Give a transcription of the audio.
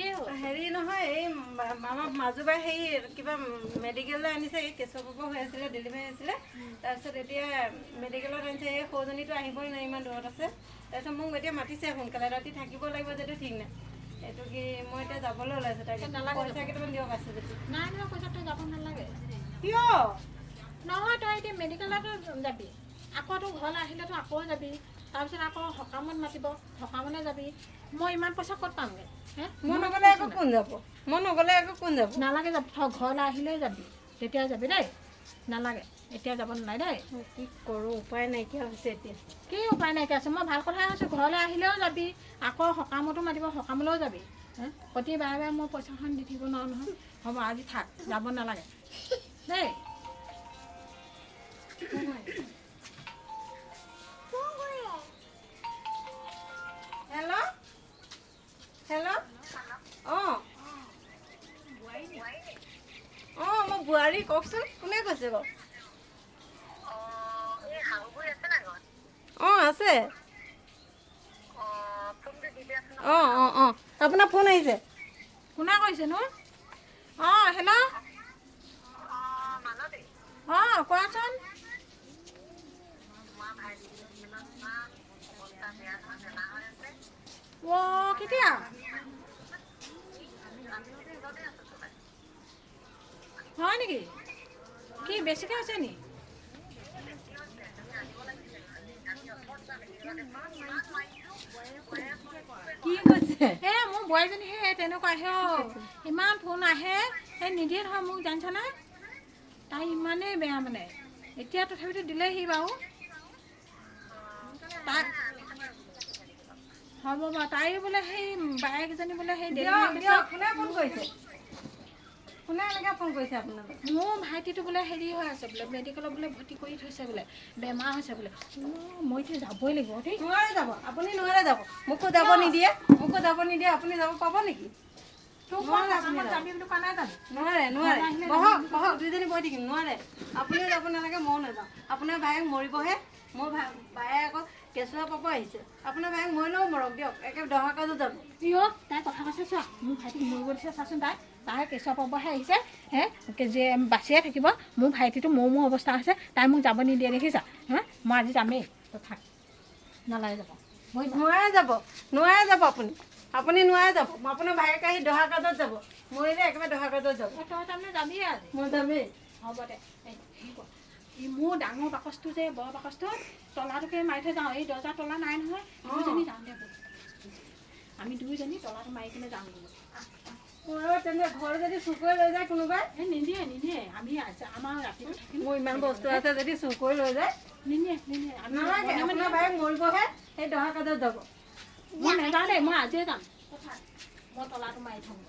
হেৰি নহয় এই আমাৰ মাজুবাই সেই কিবা মেডিকেললৈ আনিছে এই কেঁচুৱা পাব হৈ আছিলে ডেলিভাৰী হৈছিলে তাৰপিছত এতিয়া মেডিকেলত আনিছে এই সৌজনীটো আহিবই নোৱাৰি ইমান দূৰত আছে তাৰপিছত মোক এতিয়া মাতিছে সোনকালে ৰাতি থাকিব লাগিব যদিও ঠিক নাই এইটো কি মই এতিয়া যাবলৈ ওলাইছোঁ তাকে পইচা কেইটামান দিয়ক আছে যদি নাই নাই পইচা তই যাব নালাগে কিয় নহয় তই এতিয়া মেডিকেলতো যাবি আকৌ তোৰ ঘৰলৈ আহিলেতো আকৌ যাবি তাৰপিছত আকৌ সকামত মাতিব সকামলৈ যাবি মই ইমান পইচা ক'ত পামগৈ মই নগ'লে আকৌ কোন যাব মই নগ'লে আকৌ কোন যাব নালাগে যাব তই ঘৰলৈ আহিলেই যাবি তেতিয়া যাবি দেই নালাগে এতিয়া যাব নালাগে দেই কি কৰোঁ উপায় নাইকিয়া হৈছে এতিয়া কি উপায় নাইকিয়া আছে মই ভাল কথাই কৈছোঁ ঘৰলৈ আহিলেও যাবি আকৌ সকামতো মাতিব সকামলৈও যাবি প্ৰতি বাৰে বাৰে মই পইচাখন দি থাকিব নোৱাৰোঁ নহয় হ'ব আজি থাক যাব নালাগে দেই হেল্ল' হেল্ল' অঁ অঁ মই বুৱাৰী কওকচোন কোনে কৈছে বাৰু অঁ আছে অঁ অঁ অঁ আপোনাৰ ফোন আহিছে কোনে কৈছেনো অঁ হেল্ল' অঁ কোৱাচোন অ' কেতিয়া হয় নেকি কি বেছিকৈ হৈছে নি কি কৈছে এই মোৰ বোৱাৰীজনী সেই তেনেকুৱা আহে ইমান ফোন আহে সেই নিদিয়ে নহয় মোক জানিছানে তাই ইমানেই বেয়া মানে এতিয়া তথাপিতো দিলেহি বাৰু তাই হ'ব বাৰু তাইও বোলে সেই বায়েকজনী বোলে সেই কোনে ফোন কৰিছে কোনে এনেকৈ ফোন কৰিছে আপোনালোক মোৰ ভাইটিটো বোলে হেৰি হৈ আছে বোলে মেডিকেলত বোলে ভৰ্তি কৰি থৈছে বোলে বেমাৰ হৈছে বোলে মই এতিয়া যাবই লাগিব দেই নোৱাৰে যাব আপুনি নোৱাৰে যাব মোকো যাব নিদিয়ে আপুনি যাব পাব নেকি নোৱাৰে বহক বহক দুইজনী বহি থাকিম নোৱাৰে আপুনিও যাব নালাগে ময়ো নাযাওঁ আপোনাৰ ভায়েক মৰিবহে মোৰ বায়ে আকৌ কেঁচুৱা পাব আহিছে আপোনাৰ ভায়েক মৰিলেও মৰক দিয়ক একে দহা কাজত যাব কিয় তাই কথা কৈছে চোৱা মোৰ ভাইটিক মৰিব দিছে চাচোন তাই কেঁচুৱা পাবহে আহিছে যে বাচিয়ে থাকিব মোৰ ভাইটিটো মোৰ অৱস্থা হৈছে তাই মোক যাব নিদিয়ে দেখিছা মই আজি যামেই থাক নালাগে যাব নোৱাৰে যাব আপুনি নোৱাৰে যাব মই আপোনাৰ ভায়েক আহি দহা কাজত যাব মৰিলে একেবাৰে দহা কাজত যাব তই তাৰমানে যাবিয়ে আজি মই যামেই হ'ব দে এই মোৰ ডাঙৰ বাকচটো যে বৰ বাকচটো তলাটোকে মাৰি থৈ যাওঁ এই দৰ্জা তলা নাই নহয় দুইজনী যাওঁ দে আমি দুইজনী তলাটো মাৰি কিনে যাওঁ তেনে ঘৰ যদি চুৰ কৰি লৈ যায় কোনোবাই নিনিয়ে আমি আমাৰ ৰাতিটো থাকিম মোৰ ইমান বস্তু আছে যদি চুৰ কৰি লৈ যায় নিনিয়ে নালাগে আপোনাৰ ভায়েক মৰিবহে সেই দহা কাজত যাব মই নাযাওঁ দেই মই আজিয়ে যাম মই তলাটো মাৰি থওঁ